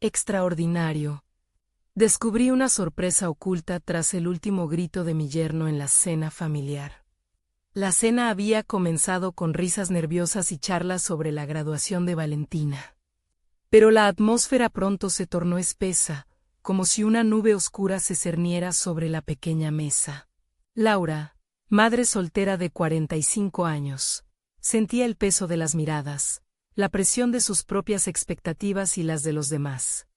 Extraordinario. Descubrí una sorpresa oculta tras el último grito de mi yerno en la cena familiar. La cena había comenzado con risas nerviosas y charlas sobre la graduación de Valentina. Pero la atmósfera pronto se tornó espesa, como si una nube oscura se cerniera sobre la pequeña mesa. Laura, madre soltera de 45 años, sentía el peso de las miradas, la presión de sus propias expectativas y las de los demás.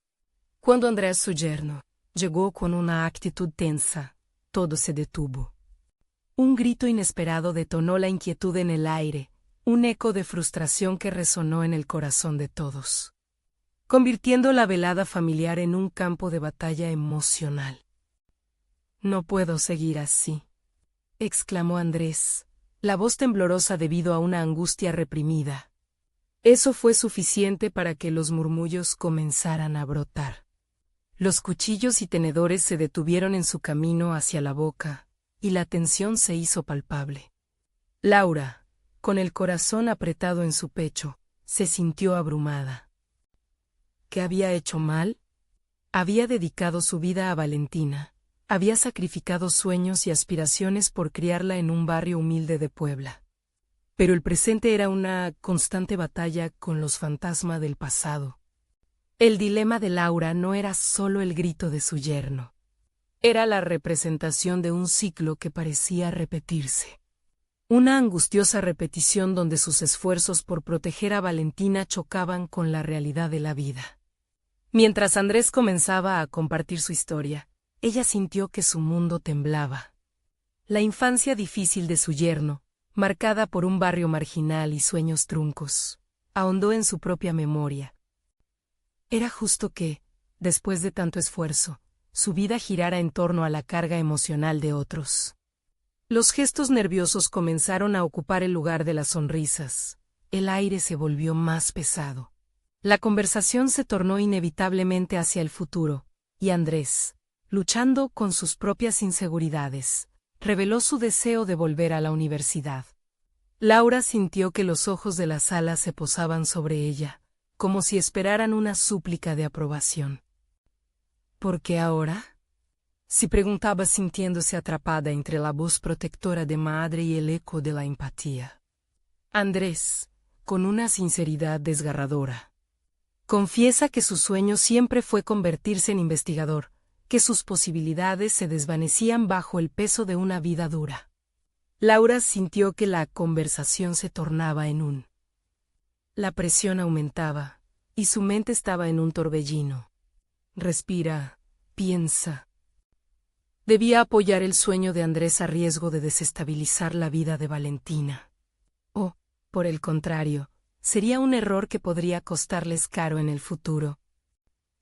Cuando Andrés, su yerno, llegó con una actitud tensa, todo se detuvo. Un grito inesperado detonó la inquietud en el aire, un eco de frustración que resonó en el corazón de todos, convirtiendo la velada familiar en un campo de batalla emocional. «No puedo seguir así», exclamó Andrés, la voz temblorosa debido a una angustia reprimida. Eso fue suficiente para que los murmullos comenzaran a brotar. Los cuchillos y tenedores se detuvieron en su camino hacia la boca, y la tensión se hizo palpable. Laura, con el corazón apretado en su pecho, se sintió abrumada. ¿Qué había hecho mal? Había dedicado su vida a Valentina, había sacrificado sueños y aspiraciones por criarla en un barrio humilde de Puebla. Pero el presente era una constante batalla con los fantasmas del pasado. El dilema de Laura no era solo el grito de su yerno. Era la representación de un ciclo que parecía repetirse. Una angustiosa repetición donde sus esfuerzos por proteger a Valentina chocaban con la realidad de la vida. Mientras Andrés comenzaba a compartir su historia, ella sintió que su mundo temblaba. La infancia difícil de su yerno, marcada por un barrio marginal y sueños truncos, ahondó en su propia memoria. Era justo que, después de tanto esfuerzo, su vida girara en torno a la carga emocional de otros. Los gestos nerviosos comenzaron a ocupar el lugar de las sonrisas. El aire se volvió más pesado. La conversación se tornó inevitablemente hacia el futuro, y Andrés, luchando con sus propias inseguridades, reveló su deseo de volver a la universidad. Laura sintió que los ojos de la sala se posaban sobre ella, como si esperaran una súplica de aprobación. ¿Por qué ahora?, se preguntaba sintiéndose atrapada entre la voz protectora de madre y el eco de la empatía. Andrés, con una sinceridad desgarradora, confiesa que su sueño siempre fue convertirse en investigador, que sus posibilidades se desvanecían bajo el peso de una vida dura. Laura sintió que la conversación se tornaba en un. La presión aumentaba, y su mente estaba en un torbellino. Respira, piensa. Debía apoyar el sueño de Andrés a riesgo de desestabilizar la vida de Valentina. O, por el contrario, sería un error que podría costarles caro en el futuro.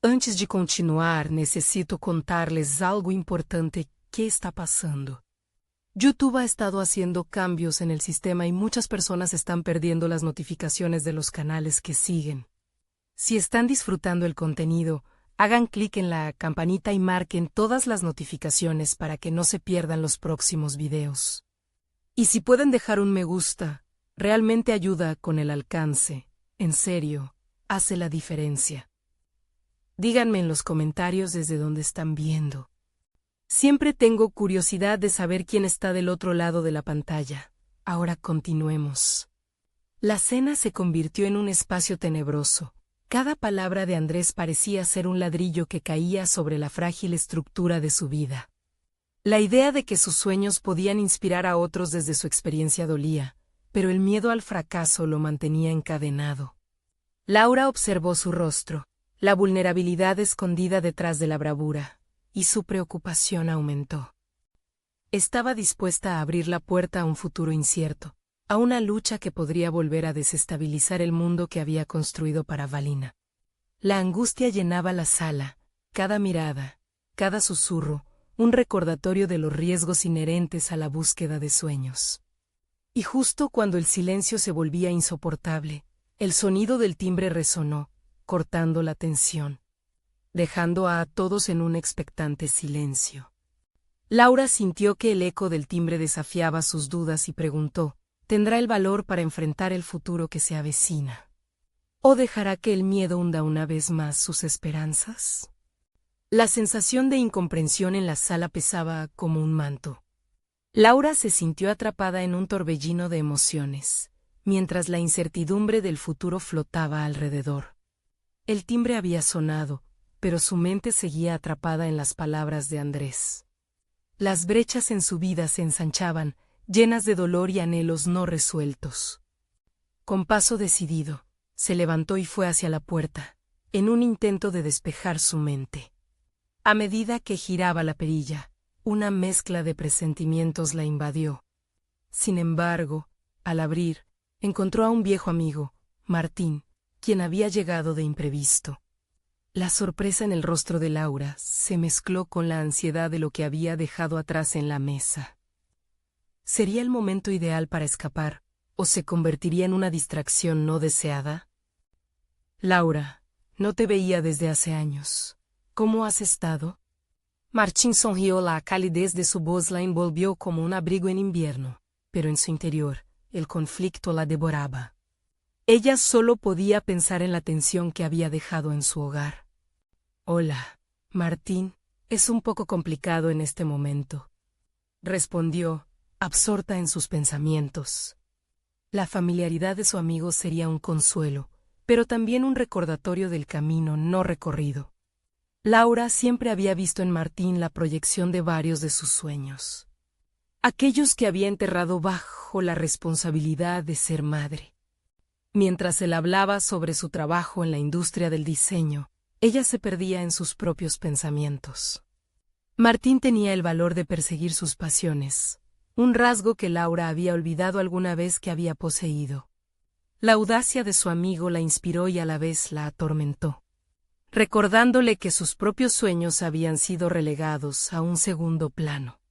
Antes de continuar, necesito contarles algo importante que está pasando. YouTube ha estado haciendo cambios en el sistema y muchas personas están perdiendo las notificaciones de los canales que siguen. Si están disfrutando el contenido, hagan clic en la campanita y marquen todas las notificaciones para que no se pierdan los próximos videos. Y si pueden dejar un me gusta, realmente ayuda con el alcance. En serio, hace la diferencia. Díganme en los comentarios desde dónde están viendo. Siempre tengo curiosidad de saber quién está del otro lado de la pantalla. Ahora continuemos. La cena se convirtió en un espacio tenebroso. Cada palabra de Andrés parecía ser un ladrillo que caía sobre la frágil estructura de su vida. La idea de que sus sueños podían inspirar a otros desde su experiencia dolía, pero el miedo al fracaso lo mantenía encadenado. Laura observó su rostro, la vulnerabilidad escondida detrás de la bravura, y su preocupación aumentó. Estaba dispuesta a abrir la puerta a un futuro incierto, a una lucha que podría volver a desestabilizar el mundo que había construido para Valina. La angustia llenaba la sala, cada mirada, cada susurro, un recordatorio de los riesgos inherentes a la búsqueda de sueños. Y justo cuando el silencio se volvía insoportable, el sonido del timbre resonó, cortando la tensión, dejando a todos en un expectante silencio. Laura sintió que el eco del timbre desafiaba sus dudas y preguntó: ¿tendrá el valor para enfrentar el futuro que se avecina? ¿O dejará que el miedo hunda una vez más sus esperanzas? La sensación de incomprensión en la sala pesaba como un manto. Laura se sintió atrapada en un torbellino de emociones, mientras la incertidumbre del futuro flotaba alrededor. El timbre había sonado, pero su mente seguía atrapada en las palabras de Andrés. Las brechas en su vida se ensanchaban, llenas de dolor y anhelos no resueltos. Con paso decidido, se levantó y fue hacia la puerta, en un intento de despejar su mente. A medida que giraba la perilla, una mezcla de presentimientos la invadió. Sin embargo, al abrir, encontró a un viejo amigo, Martín, quien había llegado de imprevisto. La sorpresa en el rostro de Laura se mezcló con la ansiedad de lo que había dejado atrás en la mesa. ¿Sería el momento ideal para escapar, o se convertiría en una distracción no deseada? Laura, no te veía desde hace años. ¿Cómo has estado? Martín sonrió. La calidez de su voz la envolvió como un abrigo en invierno, pero en su interior, el conflicto la devoraba. Ella solo podía pensar en la tensión que había dejado en su hogar. Hola, Martín, es un poco complicado en este momento, respondió, absorta en sus pensamientos. La familiaridad de su amigo sería un consuelo, pero también un recordatorio del camino no recorrido. Laura siempre había visto en Martín la proyección de varios de sus sueños, aquellos que había enterrado bajo la responsabilidad de ser madre. Mientras él hablaba sobre su trabajo en la industria del diseño, ella se perdía en sus propios pensamientos. Martín tenía el valor de perseguir sus pasiones, un rasgo que Laura había olvidado alguna vez que había poseído. La audacia de su amigo la inspiró y a la vez la atormentó, recordándole que sus propios sueños habían sido relegados a un segundo plano.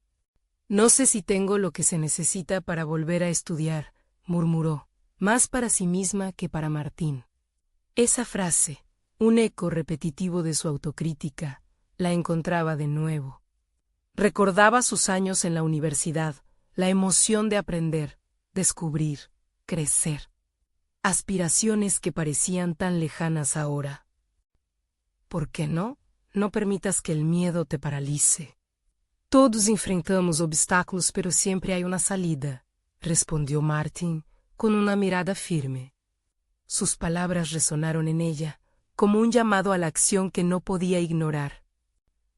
No sé si tengo lo que se necesita para volver a estudiar, murmuró, más para sí misma que para Martín. Esa frase, un eco repetitivo de su autocrítica, la encontraba de nuevo. Recordaba sus años en la universidad, la emoción de aprender, descubrir, crecer. Aspiraciones que parecían tan lejanas ahora. ¿Por qué no? No permitas que el miedo te paralice. Todos enfrentamos obstáculos, pero siempre hay una salida, respondió Martín, con una mirada firme. Sus palabras resonaron en ella, como un llamado a la acción que no podía ignorar.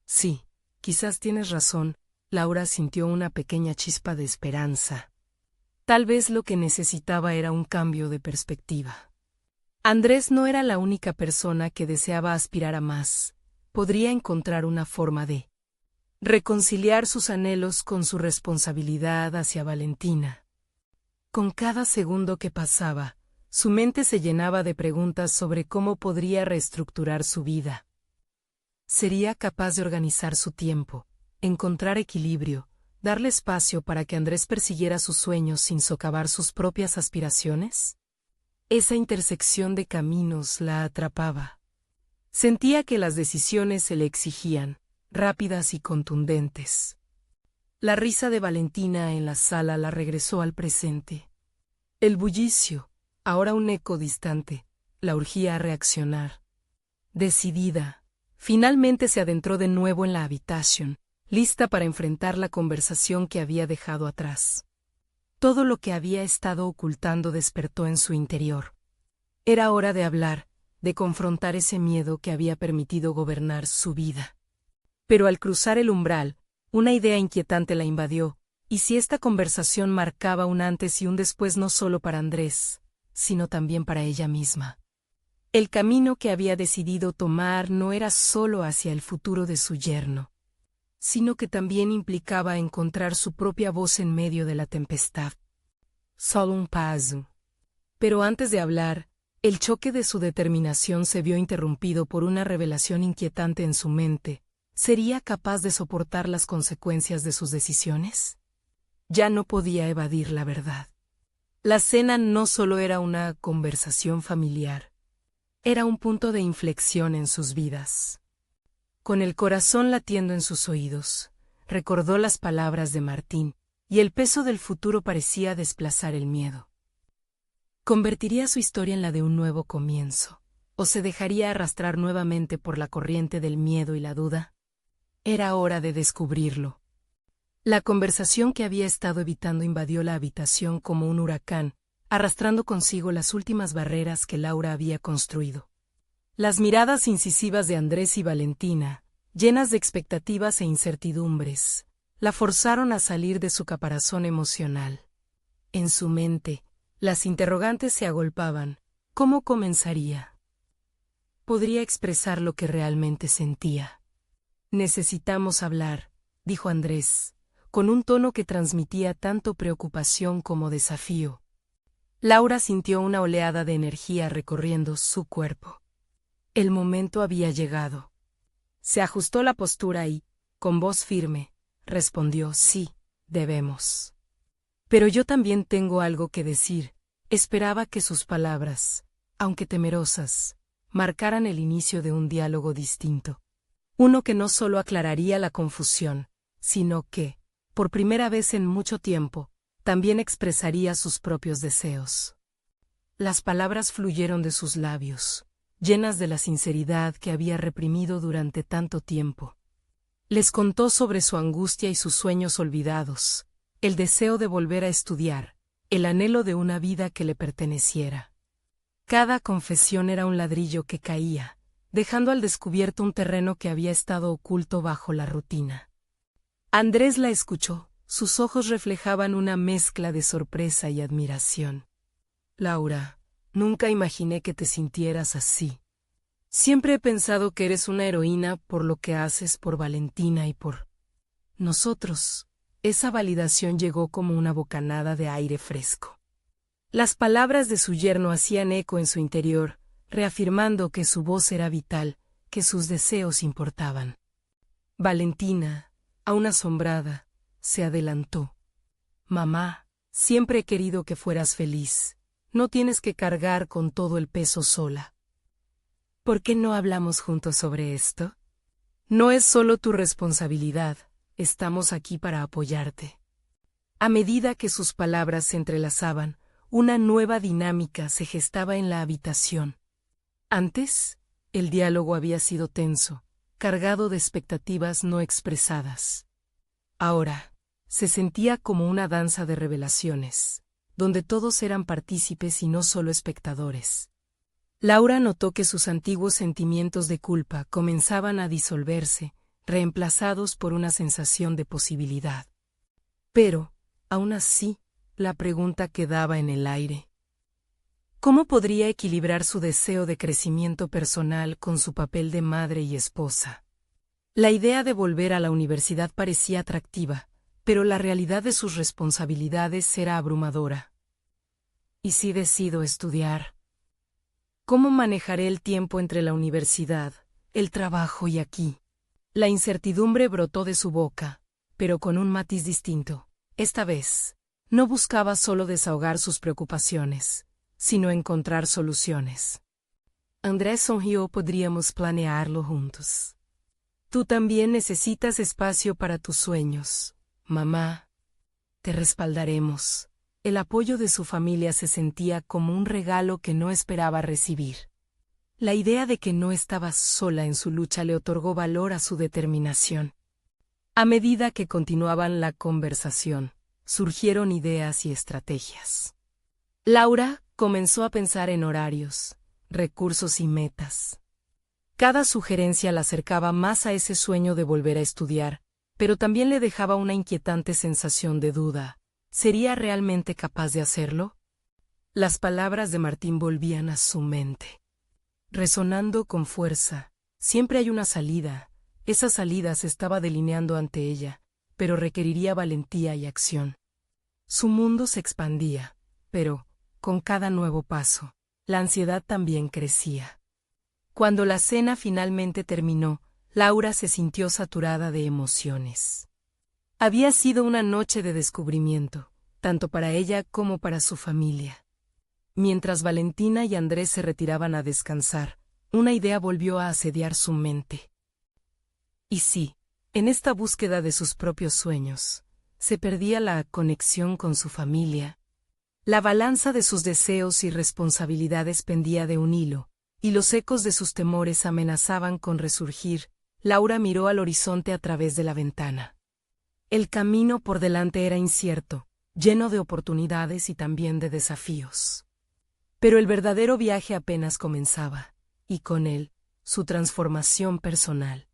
Sí, quizás tienes razón, Laura sintió una pequeña chispa de esperanza. Tal vez lo que necesitaba era un cambio de perspectiva. Andrés no era la única persona que deseaba aspirar a más. Podría encontrar una forma de reconciliar sus anhelos con su responsabilidad hacia Valentina. Con cada segundo que pasaba, su mente se llenaba de preguntas sobre cómo podría reestructurar su vida. ¿Sería capaz de organizar su tiempo, encontrar equilibrio, darle espacio para que Andrés persiguiera sus sueños sin socavar sus propias aspiraciones? Esa intersección de caminos la atrapaba. Sentía que las decisiones se le exigían, rápidas y contundentes. La risa de Valentina en la sala la regresó al presente. El bullicio, ahora un eco distante, la urgía a reaccionar. Decidida, finalmente se adentró de nuevo en la habitación, lista para enfrentar la conversación que había dejado atrás. Todo lo que había estado ocultando despertó en su interior. Era hora de hablar, de confrontar ese miedo que había permitido gobernar su vida. Pero al cruzar el umbral, una idea inquietante la invadió, y si esta conversación marcaba un antes y un después no solo para Andrés, sino también para ella misma. El camino que había decidido tomar no era solo hacia el futuro de su yerno, sino que también implicaba encontrar su propia voz en medio de la tempestad. Solo un paso. Pero antes de hablar, el choque de su determinación se vio interrumpido por una revelación inquietante en su mente. ¿Sería capaz de soportar las consecuencias de sus decisiones? Ya no podía evadir la verdad. La cena no solo era una conversación familiar, era un punto de inflexión en sus vidas. Con el corazón latiendo en sus oídos, recordó las palabras de Martín, y el peso del futuro parecía desplazar el miedo. ¿Convertiría su historia en la de un nuevo comienzo? ¿O se dejaría arrastrar nuevamente por la corriente del miedo y la duda? Era hora de descubrirlo. La conversación que había estado evitando invadió la habitación como un huracán, arrastrando consigo las últimas barreras que Laura había construido. Las miradas incisivas de Andrés y Valentina, llenas de expectativas e incertidumbres, la forzaron a salir de su caparazón emocional. En su mente, las interrogantes se agolpaban. ¿Cómo comenzaría? Podría expresar lo que realmente sentía. Necesitamos hablar, dijo Andrés, con un tono que transmitía tanto preocupación como desafío. Laura sintió una oleada de energía recorriendo su cuerpo. El momento había llegado. Se ajustó la postura y, con voz firme, respondió: sí, debemos. Pero yo también tengo algo que decir. Esperaba que sus palabras, aunque temerosas, marcaran el inicio de un diálogo distinto. Uno que no solo aclararía la confusión, sino que, por primera vez en mucho tiempo, también expresaría sus propios deseos. Las palabras fluyeron de sus labios, llenas de la sinceridad que había reprimido durante tanto tiempo. Les contó sobre su angustia y sus sueños olvidados, el deseo de volver a estudiar, el anhelo de una vida que le perteneciera. Cada confesión era un ladrillo que caía, dejando al descubierto un terreno que había estado oculto bajo la rutina. Andrés la escuchó, sus ojos reflejaban una mezcla de sorpresa y admiración. Laura, nunca imaginé que te sintieras así. Siempre he pensado que eres una heroína por lo que haces por Valentina y por nosotros. Esa validación llegó como una bocanada de aire fresco. Las palabras de su yerno hacían eco en su interior, reafirmando que su voz era vital, que sus deseos importaban. Valentina, aún asombrada, se adelantó. Mamá, siempre he querido que fueras feliz. No tienes que cargar con todo el peso sola. ¿Por qué no hablamos juntos sobre esto? No es solo tu responsabilidad. Estamos aquí para apoyarte. A medida que sus palabras se entrelazaban, una nueva dinámica se gestaba en la habitación. Antes, el diálogo había sido tenso, cargado de expectativas no expresadas. Ahora, se sentía como una danza de revelaciones, donde todos eran partícipes y no solo espectadores. Laura notó que sus antiguos sentimientos de culpa comenzaban a disolverse, reemplazados por una sensación de posibilidad. Pero, aún así, la pregunta quedaba en el aire. ¿Cómo podría equilibrar su deseo de crecimiento personal con su papel de madre y esposa? La idea de volver a la universidad parecía atractiva, pero la realidad de sus responsabilidades era abrumadora. ¿Y si decido estudiar? ¿Cómo manejaré el tiempo entre la universidad, el trabajo y aquí? La incertidumbre brotó de su boca, pero con un matiz distinto. Esta vez, no buscaba solo desahogar sus preocupaciones, sino encontrar soluciones. Andrés sonrió: podríamos planearlo juntos. Tú también necesitas espacio para tus sueños, mamá. Te respaldaremos. El apoyo de su familia se sentía como un regalo que no esperaba recibir. La idea de que no estaba sola en su lucha le otorgó valor a su determinación. A medida que continuaban la conversación, surgieron ideas y estrategias. Laura comenzó a pensar en horarios, recursos y metas. Cada sugerencia la acercaba más a ese sueño de volver a estudiar, pero también le dejaba una inquietante sensación de duda. ¿Sería realmente capaz de hacerlo? Las palabras de Martín volvían a su mente, resonando con fuerza. Siempre hay una salida. Esa salida se estaba delineando ante ella, pero requeriría valentía y acción. Su mundo se expandía, pero, con cada nuevo paso, la ansiedad también crecía. Cuando la cena finalmente terminó, Laura se sintió saturada de emociones. Había sido una noche de descubrimiento, tanto para ella como para su familia. Mientras Valentina y Andrés se retiraban a descansar, una idea volvió a asediar su mente. Y sí, en esta búsqueda de sus propios sueños, se perdía la conexión con su familia. La balanza de sus deseos y responsabilidades pendía de un hilo, y los ecos de sus temores amenazaban con resurgir. Laura miró al horizonte a través de la ventana. El camino por delante era incierto, lleno de oportunidades y también de desafíos. Pero el verdadero viaje apenas comenzaba, y con él, su transformación personal.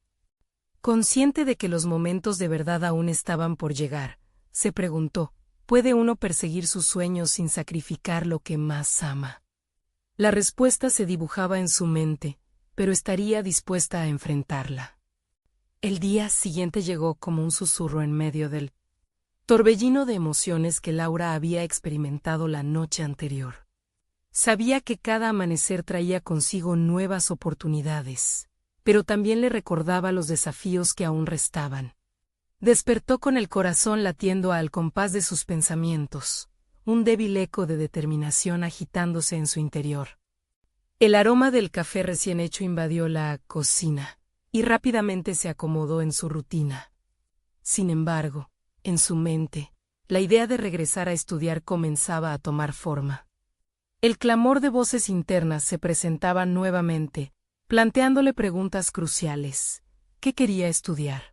Consciente de que los momentos de verdad aún estaban por llegar, se preguntó, ¿puede uno perseguir sus sueños sin sacrificar lo que más ama? La respuesta se dibujaba en su mente, pero estaría dispuesta a enfrentarla. El día siguiente llegó como un susurro en medio del torbellino de emociones que Laura había experimentado la noche anterior. Sabía que cada amanecer traía consigo nuevas oportunidades, pero también le recordaba los desafíos que aún restaban. Despertó con el corazón latiendo al compás de sus pensamientos, un débil eco de determinación agitándose en su interior. El aroma del café recién hecho invadió la cocina, y rápidamente se acomodó en su rutina. Sin embargo, en su mente, la idea de regresar a estudiar comenzaba a tomar forma. El clamor de voces internas se presentaba nuevamente, planteándole preguntas cruciales. ¿Qué quería estudiar?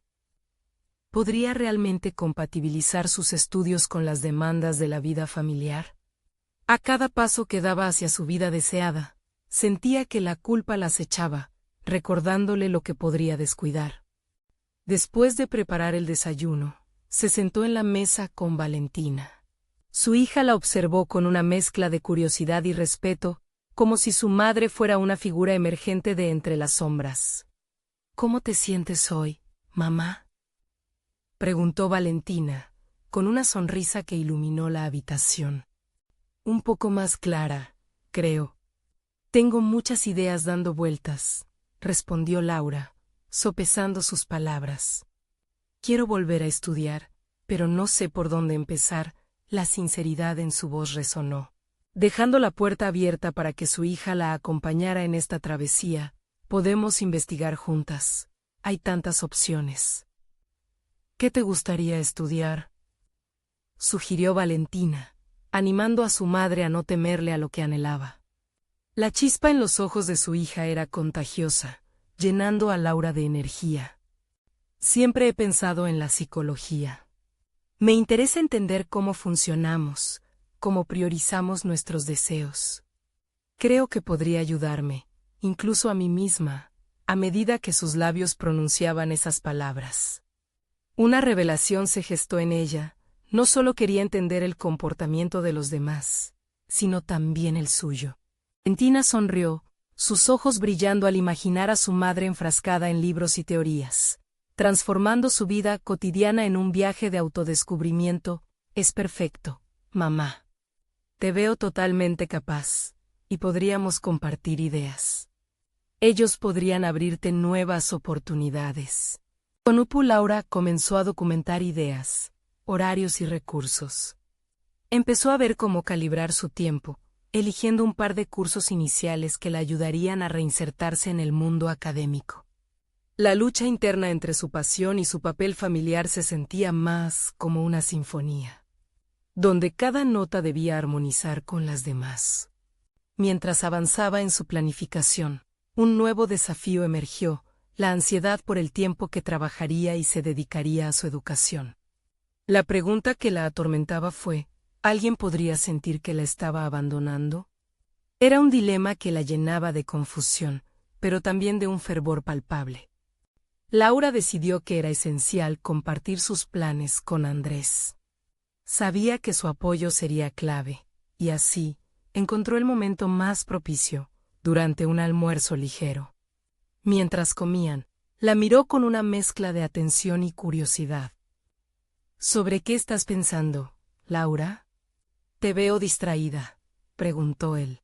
¿Podría realmente compatibilizar sus estudios con las demandas de la vida familiar? A cada paso que daba hacia su vida deseada, sentía que la culpa la acechaba, recordándole lo que podría descuidar. Después de preparar el desayuno, se sentó en la mesa con Valentina. Su hija la observó con una mezcla de curiosidad y respeto, como si su madre fuera una figura emergente de entre las sombras. ¿Cómo te sientes hoy, mamá?, preguntó Valentina, con una sonrisa que iluminó la habitación. Un poco más clara, creo. Tengo muchas ideas dando vueltas, respondió Laura, sopesando sus palabras. Quiero volver a estudiar, pero no sé por dónde empezar. La sinceridad en su voz resonó. Dejando la puerta abierta para que su hija la acompañara en esta travesía, podemos investigar juntas. Hay tantas opciones. ¿Qué te gustaría estudiar?, sugirió Valentina, animando a su madre a no temerle a lo que anhelaba. La chispa en los ojos de su hija era contagiosa, llenando a Laura de energía. Siempre he pensado en la psicología. Me interesa entender cómo funcionamos, cómo priorizamos nuestros deseos. Creo que podría ayudarme, incluso a mí misma, a medida que sus labios pronunciaban esas palabras. Una revelación se gestó en ella. No solo quería entender el comportamiento de los demás, sino también el suyo. Valentina sonrió, sus ojos brillando al imaginar a su madre enfrascada en libros y teorías, transformando su vida cotidiana en un viaje de autodescubrimiento. Es perfecto, mamá. Te veo totalmente capaz, y podríamos compartir ideas. Ellos podrían abrirte nuevas oportunidades. Con Upu, Laura comenzó a documentar ideas, horarios y recursos. Empezó a ver cómo calibrar su tiempo, eligiendo un par de cursos iniciales que la ayudarían a reinsertarse en el mundo académico. La lucha interna entre su pasión y su papel familiar se sentía más como una sinfonía, donde cada nota debía armonizar con las demás. Mientras avanzaba en su planificación, un nuevo desafío emergió: la ansiedad por el tiempo que trabajaría y se dedicaría a su educación. La pregunta que la atormentaba fue: ¿alguien podría sentir que la estaba abandonando? Era un dilema que la llenaba de confusión, pero también de un fervor palpable. Laura decidió que era esencial compartir sus planes con Andrés. Sabía que su apoyo sería clave, y así, encontró el momento más propicio, durante un almuerzo ligero. Mientras comían, la miró con una mezcla de atención y curiosidad. ¿Sobre qué estás pensando, Laura? Te veo distraída, preguntó él.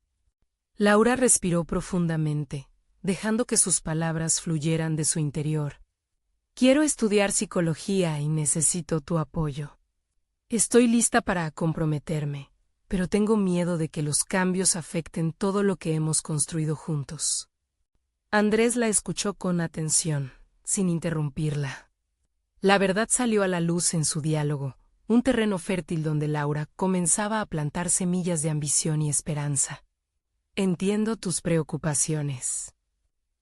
Laura respiró profundamente, dejando que sus palabras fluyeran de su interior. Quiero estudiar psicología y necesito tu apoyo. Estoy lista para comprometerme, pero tengo miedo de que los cambios afecten todo lo que hemos construido juntos. Andrés la escuchó con atención, sin interrumpirla. La verdad salió a la luz en su diálogo, un terreno fértil donde Laura comenzaba a plantar semillas de ambición y esperanza. Entiendo tus preocupaciones.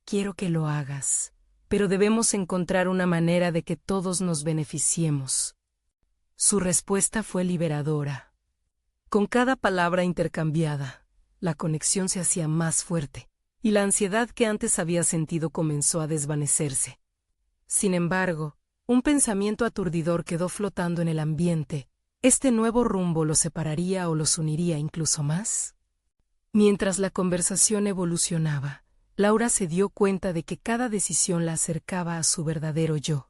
Quiero que lo hagas, pero debemos encontrar una manera de que todos nos beneficiemos. Su respuesta fue liberadora. Con cada palabra intercambiada, la conexión se hacía más fuerte, y la ansiedad que antes había sentido comenzó a desvanecerse. Sin embargo, un pensamiento aturdidor quedó flotando en el ambiente. ¿Este nuevo rumbo los separaría o los uniría incluso más? Mientras la conversación evolucionaba, Laura se dio cuenta de que cada decisión la acercaba a su verdadero yo,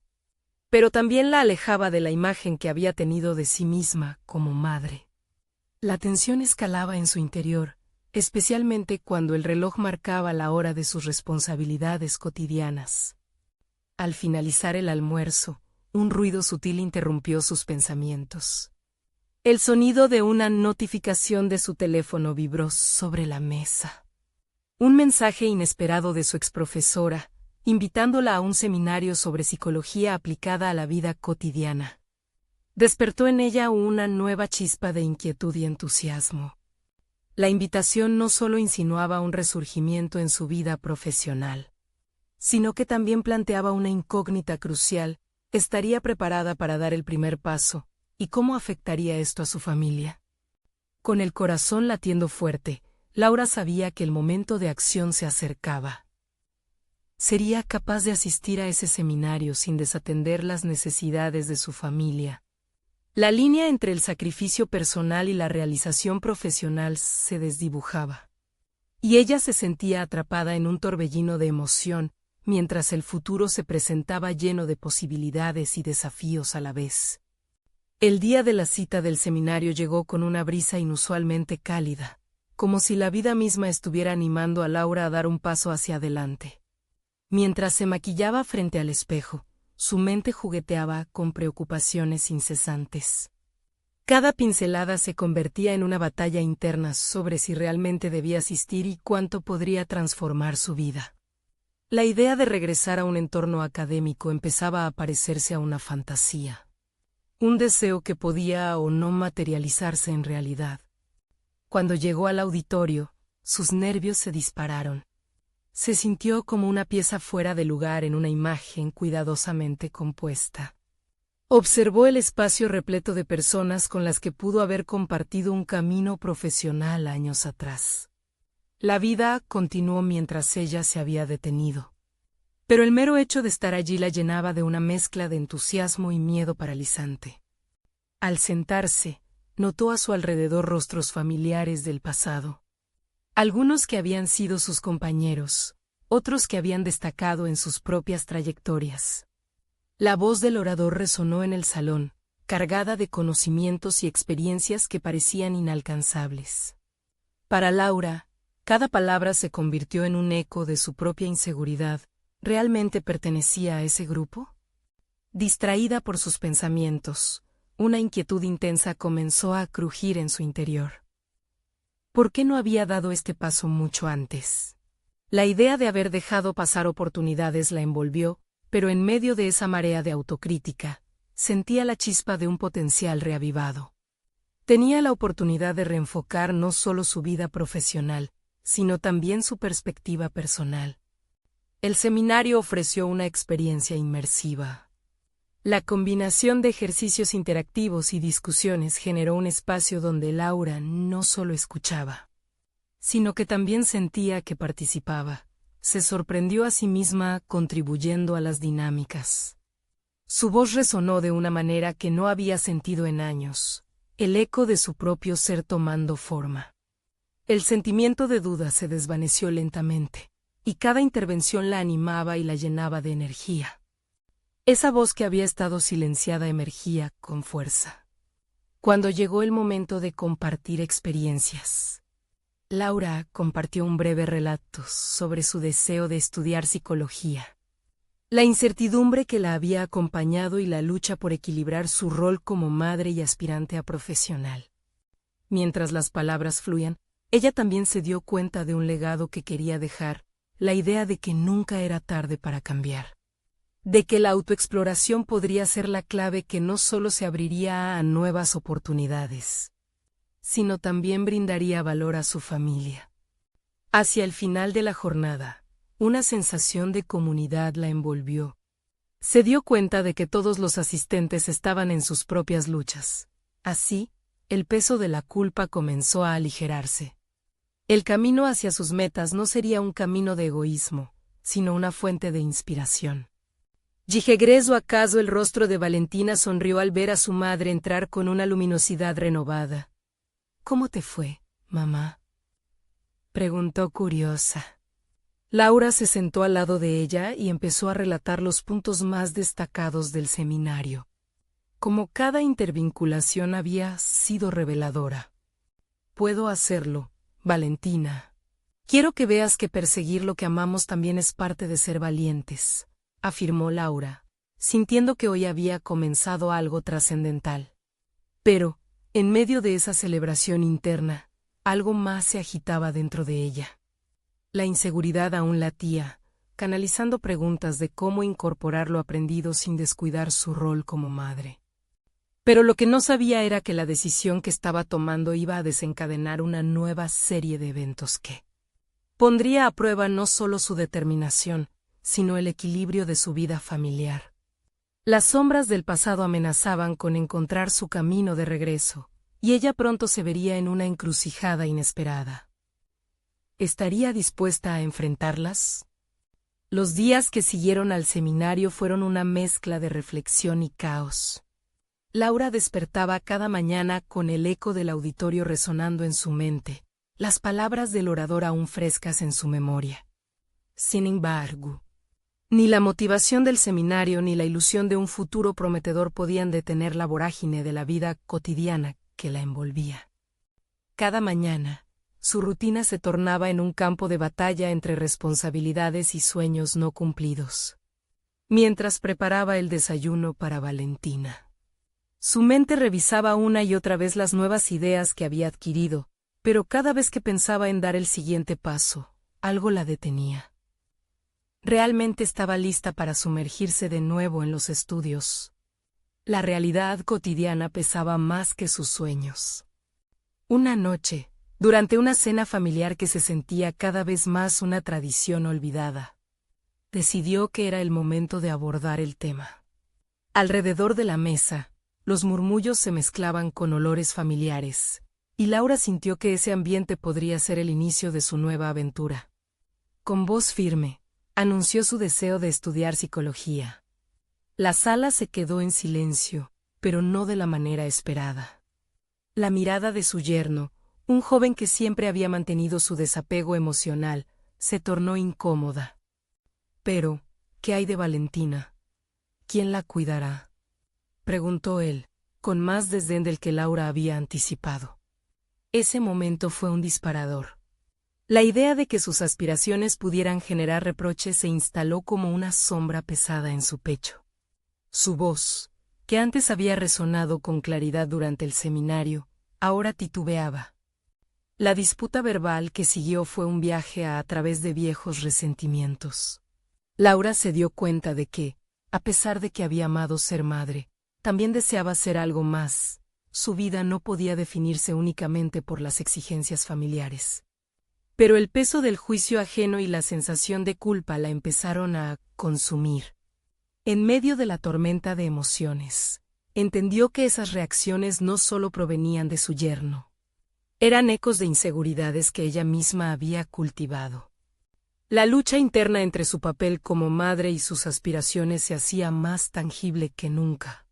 pero también la alejaba de la imagen que había tenido de sí misma como madre. La tensión escalaba en su interior, especialmente cuando el reloj marcaba la hora de sus responsabilidades cotidianas. Al finalizar el almuerzo, un ruido sutil interrumpió sus pensamientos. El sonido de una notificación de su teléfono vibró sobre la mesa. Un mensaje inesperado de su exprofesora, invitándola a un seminario sobre psicología aplicada a la vida cotidiana. Despertó en ella una nueva chispa de inquietud y entusiasmo. La invitación no solo insinuaba un resurgimiento en su vida profesional, sino que también planteaba una incógnita crucial: ¿estaría preparada para dar el primer paso? ¿Y cómo afectaría esto a su familia? Con el corazón latiendo fuerte, Laura sabía que el momento de acción se acercaba. Sería capaz de asistir a ese seminario sin desatender las necesidades de su familia. La línea entre el sacrificio personal y la realización profesional se desdibujaba, y ella se sentía atrapada en un torbellino de emoción, mientras el futuro se presentaba lleno de posibilidades y desafíos a la vez. El día de la cita del seminario llegó con una brisa inusualmente cálida, como si la vida misma estuviera animando a Laura a dar un paso hacia adelante. Mientras se maquillaba frente al espejo, su mente jugueteaba con preocupaciones incesantes. Cada pincelada se convertía en una batalla interna sobre si realmente debía asistir y cuánto podría transformar su vida. La idea de regresar a un entorno académico empezaba a parecerse a una fantasía, un deseo que podía o no materializarse en realidad. Cuando llegó al auditorio, sus nervios se dispararon. Se sintió como una pieza fuera de lugar en una imagen cuidadosamente compuesta. Observó el espacio repleto de personas con las que pudo haber compartido un camino profesional años atrás. La vida continuó mientras ella se había detenido. Pero el mero hecho de estar allí la llenaba de una mezcla de entusiasmo y miedo paralizante. Al sentarse, notó a su alrededor rostros familiares del pasado. Algunos que habían sido sus compañeros, otros que habían destacado en sus propias trayectorias. La voz del orador resonó en el salón, cargada de conocimientos y experiencias que parecían inalcanzables. Para Laura, cada palabra se convirtió en un eco de su propia inseguridad. ¿Realmente pertenecía a ese grupo? Distraída por sus pensamientos, una inquietud intensa comenzó a crujir en su interior. ¿Por qué no había dado este paso mucho antes? La idea de haber dejado pasar oportunidades la envolvió, pero en medio de esa marea de autocrítica, sentía la chispa de un potencial reavivado. Tenía la oportunidad de reenfocar no solo su vida profesional, sino también su perspectiva personal. El seminario ofreció una experiencia inmersiva. La combinación de ejercicios interactivos y discusiones generó un espacio donde Laura no solo escuchaba, sino que también sentía que participaba. Se sorprendió a sí misma contribuyendo a las dinámicas. Su voz resonó de una manera que no había sentido en años, el eco de su propio ser tomando forma. El sentimiento de duda se desvaneció lentamente, y cada intervención la animaba y la llenaba de energía. Esa voz que había estado silenciada emergía con fuerza. Cuando llegó el momento de compartir experiencias, Laura compartió un breve relato sobre su deseo de estudiar psicología, la incertidumbre que la había acompañado y la lucha por equilibrar su rol como madre y aspirante a profesional. Mientras las palabras fluían, ella también se dio cuenta de un legado que quería dejar, la idea de que nunca era tarde para cambiar. de que la autoexploración podría ser la clave que no solo se abriría a nuevas oportunidades, sino también brindaría valor a su familia. Hacia el final de la jornada, una sensación de comunidad la envolvió. Se dio cuenta de que todos los asistentes estaban en sus propias luchas. Así, el peso de la culpa comenzó a aligerarse. El camino hacia sus metas no sería un camino de egoísmo, sino una fuente de inspiración. ¿Regresó acaso? El rostro de Valentina sonrió al ver a su madre entrar con una luminosidad renovada. ¿Cómo te fue, mamá?, preguntó curiosa. Laura se sentó al lado de ella y empezó a relatar los puntos más destacados del seminario. Como cada intervinculación había sido reveladora. Puedo hacerlo, Valentina. Quiero que veas que perseguir lo que amamos también es parte de ser valientes, afirmó Laura, sintiendo que hoy había comenzado algo trascendental. Pero, en medio de esa celebración interna, algo más se agitaba dentro de ella. La inseguridad aún latía, canalizando preguntas de cómo incorporar lo aprendido sin descuidar su rol como madre. Pero lo que no sabía era que la decisión que estaba tomando iba a desencadenar una nueva serie de eventos que pondría a prueba no solo su determinación, sino el equilibrio de su vida familiar. Las sombras del pasado amenazaban con encontrar su camino de regreso, y ella pronto se vería en una encrucijada inesperada. ¿Estaría dispuesta a enfrentarlas? Los días que siguieron al seminario fueron una mezcla de reflexión y caos. Laura despertaba cada mañana con el eco del auditorio resonando en su mente, las palabras del orador aún frescas en su memoria. Sin embargo, ni la motivación del seminario ni la ilusión de un futuro prometedor podían detener la vorágine de la vida cotidiana que la envolvía. Cada mañana, su rutina se tornaba en un campo de batalla entre responsabilidades y sueños no cumplidos. Mientras preparaba el desayuno para Valentina, su mente revisaba una y otra vez las nuevas ideas que había adquirido, pero cada vez que pensaba en dar el siguiente paso, algo la detenía. Realmente estaba lista para sumergirse de nuevo en los estudios. La realidad cotidiana pesaba más que sus sueños. Una noche, durante una cena familiar que se sentía cada vez más una tradición olvidada, decidió que era el momento de abordar el tema. Alrededor de la mesa, los murmullos se mezclaban con olores familiares, y Laura sintió que ese ambiente podría ser el inicio de su nueva aventura. Con voz firme, anunció su deseo de estudiar psicología. La sala se quedó en silencio, pero no de la manera esperada. La mirada de su yerno, un joven que siempre había mantenido su desapego emocional, se tornó incómoda. Pero, ¿qué hay de Valentina? ¿Quién la cuidará?, preguntó él, con más desdén del que Laura había anticipado. Ese momento fue un disparador. La idea de que sus aspiraciones pudieran generar reproches se instaló como una sombra pesada en su pecho. Su voz, que antes había resonado con claridad durante el seminario, ahora titubeaba. La disputa verbal que siguió fue un viaje a través de viejos resentimientos. Laura se dio cuenta de que, a pesar de que había amado ser madre, también deseaba ser algo más. Su vida no podía definirse únicamente por las exigencias familiares. Pero el peso del juicio ajeno y la sensación de culpa la empezaron a consumir. En medio de la tormenta de emociones, entendió que esas reacciones no solo provenían de su yerno. Eran ecos de inseguridades que ella misma había cultivado. La lucha interna entre su papel como madre y sus aspiraciones se hacía más tangible que nunca.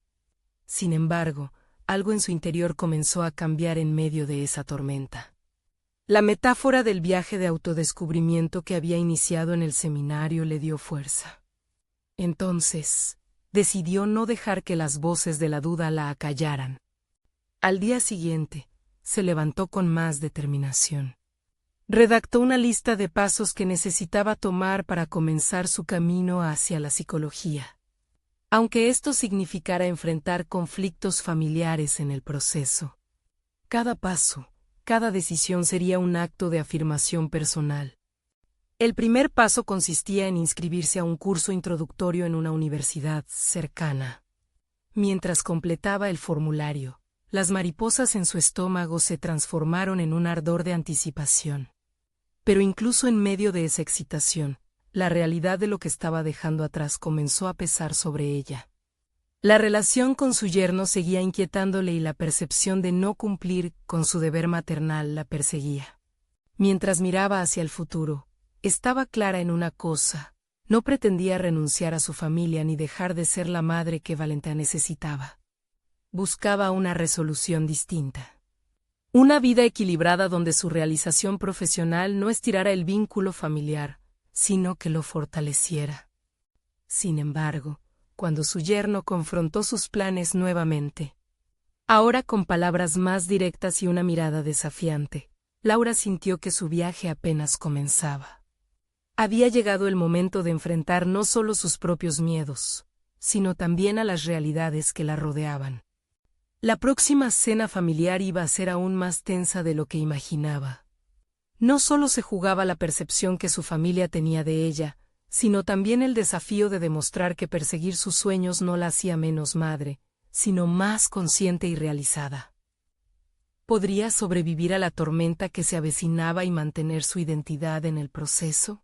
Sin embargo, algo en su interior comenzó a cambiar en medio de esa tormenta. La metáfora del viaje de autodescubrimiento que había iniciado en el seminario le dio fuerza. Entonces, decidió no dejar que las voces de la duda la acallaran. Al día siguiente, se levantó con más determinación. Redactó una lista de pasos que necesitaba tomar para comenzar su camino hacia la psicología. Aunque esto significara enfrentar conflictos familiares en el proceso. Cada paso, cada decisión sería un acto de afirmación personal. El primer paso consistía en inscribirse a un curso introductorio en una universidad cercana. Mientras completaba el formulario, las mariposas en su estómago se transformaron en un ardor de anticipación. Pero incluso en medio de esa excitación, la realidad de lo que estaba dejando atrás comenzó a pesar sobre ella. La relación con su yerno seguía inquietándole y la percepción de no cumplir con su deber maternal la perseguía. Mientras miraba hacia el futuro, estaba clara en una cosa: no pretendía renunciar a su familia ni dejar de ser la madre que Valentina necesitaba. Buscaba una resolución distinta. Una vida equilibrada donde su realización profesional no estirara el vínculo familiar, sino que lo fortaleciera. Sin embargo, cuando su yerno confrontó sus planes nuevamente, ahora con palabras más directas y una mirada desafiante, Laura sintió que su viaje apenas comenzaba. Había llegado el momento de enfrentar no solo sus propios miedos, sino también a las realidades que la rodeaban. La próxima cena familiar iba a ser aún más tensa de lo que imaginaba. No solo se jugaba la percepción que su familia tenía de ella, sino también el desafío de demostrar que perseguir sus sueños no la hacía menos madre, sino más consciente y realizada. ¿Podría sobrevivir a la tormenta que se avecinaba y mantener su identidad en el proceso?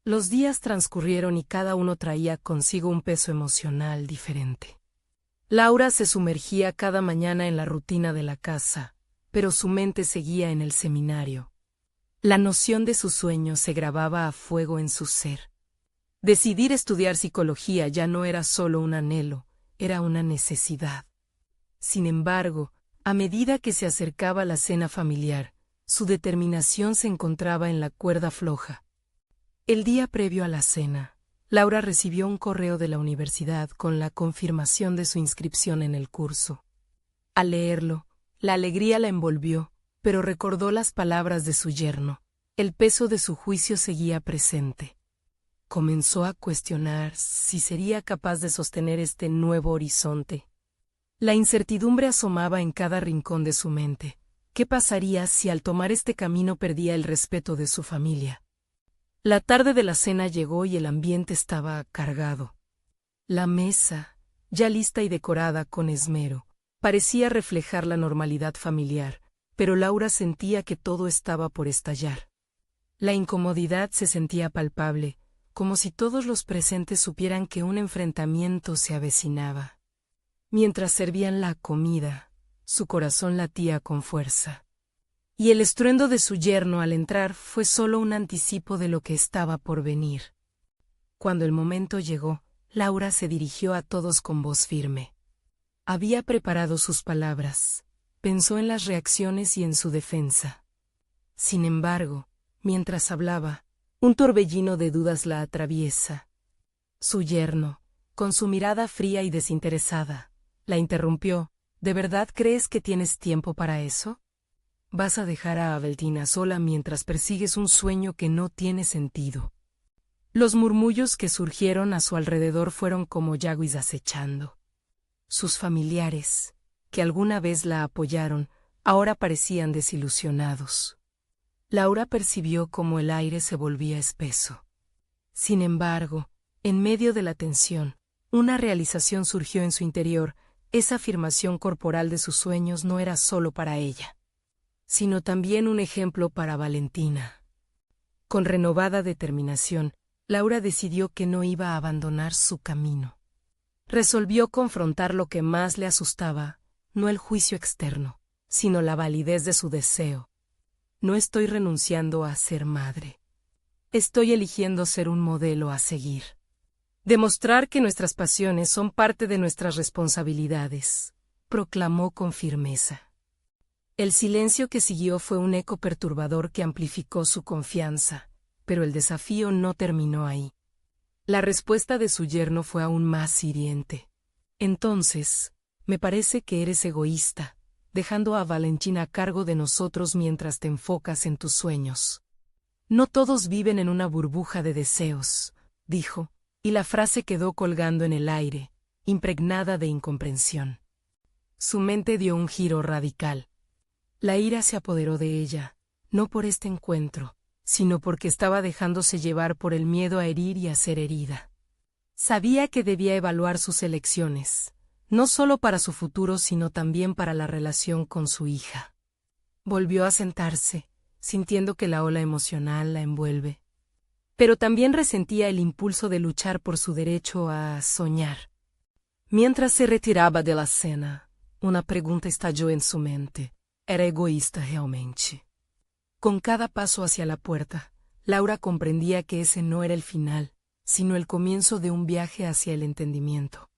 Los días transcurrieron y cada uno traía consigo un peso emocional diferente. Laura se sumergía cada mañana en la rutina de la casa, pero su mente seguía en el seminario. La noción de sus sueños se grababa a fuego en su ser. Decidir estudiar psicología ya no era solo un anhelo, era una necesidad. Sin embargo, a medida que se acercaba la cena familiar, su determinación se encontraba en la cuerda floja. El día previo a la cena, Laura recibió un correo de la universidad con la confirmación de su inscripción en el curso. Al leerlo, la alegría la envolvió, pero recordó las palabras de su yerno. El peso de su juicio seguía presente. Comenzó a cuestionar si sería capaz de sostener este nuevo horizonte. La incertidumbre asomaba en cada rincón de su mente. ¿Qué pasaría si al tomar este camino perdía el respeto de su familia? La tarde de la cena llegó y el ambiente estaba cargado. La mesa, ya lista y decorada con esmero, parecía reflejar la normalidad familiar, pero Laura sentía que todo estaba por estallar. La incomodidad se sentía palpable, como si todos los presentes supieran que un enfrentamiento se avecinaba. Mientras servían la comida, su corazón latía con fuerza. Y el estruendo de su yerno al entrar fue solo un anticipo de lo que estaba por venir. Cuando el momento llegó, Laura se dirigió a todos con voz firme. Había preparado sus palabras, pensó en las reacciones y en su defensa. Sin embargo, mientras hablaba, un torbellino de dudas la atraviesa. Su yerno, con su mirada fría y desinteresada, la interrumpió. ¿De verdad crees que tienes tiempo para eso? ¿Vas a dejar a Valentina sola mientras persigues un sueño que no tiene sentido? Los murmullos que surgieron a su alrededor fueron como yaguis acechando. Sus familiares, que alguna vez la apoyaron, ahora parecían desilusionados. Laura percibió cómo el aire se volvía espeso. Sin embargo, en medio de la tensión, una realización surgió en su interior. Esa afirmación corporal de sus sueños no era solo para ella, sino también un ejemplo para Valentina. Con renovada determinación, Laura decidió que no iba a abandonar su camino. Resolvió confrontar lo que más le asustaba, no el juicio externo, sino la validez de su deseo. No estoy renunciando a ser madre. Estoy eligiendo ser un modelo a seguir. Demostrar que nuestras pasiones son parte de nuestras responsabilidades, proclamó con firmeza. El silencio que siguió fue un eco perturbador que amplificó su confianza, pero el desafío no terminó ahí. La respuesta de su yerno fue aún más hiriente. Entonces, me parece que eres egoísta, dejando a Valentina a cargo de nosotros mientras te enfocas en tus sueños. No todos viven en una burbuja de deseos, dijo, y la frase quedó colgando en el aire, impregnada de incomprensión. Su mente dio un giro radical. La ira se apoderó de ella, no por este encuentro, sino porque estaba dejándose llevar por el miedo a herir y a ser herida. Sabía que debía evaluar sus elecciones, no solo para su futuro sino también para la relación con su hija. Volvió a sentarse, sintiendo que la ola emocional la envuelve. Pero también resentía el impulso de luchar por su derecho a soñar. Mientras se retiraba de la cena, una pregunta estalló en su mente. ¿Era egoísta realmente? Con cada paso hacia la puerta, Laura comprendía que ese no era el final, sino el comienzo de un viaje hacia el entendimiento.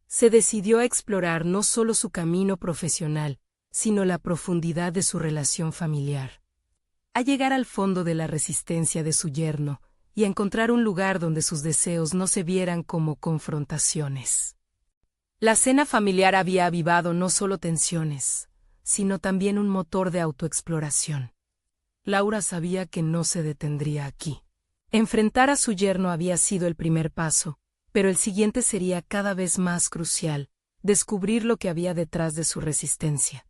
Se decidió a explorar no solo su camino profesional, sino la profundidad de su relación familiar. A llegar al fondo de la resistencia de su yerno y a encontrar un lugar donde sus deseos no se vieran como confrontaciones. La cena familiar había avivado no solo tensiones, sino también un motor de autoexploración. Laura sabía que no se detendría aquí. Enfrentar a su yerno había sido el primer paso, pero el siguiente sería cada vez más crucial, descubrir lo que había detrás de su resistencia.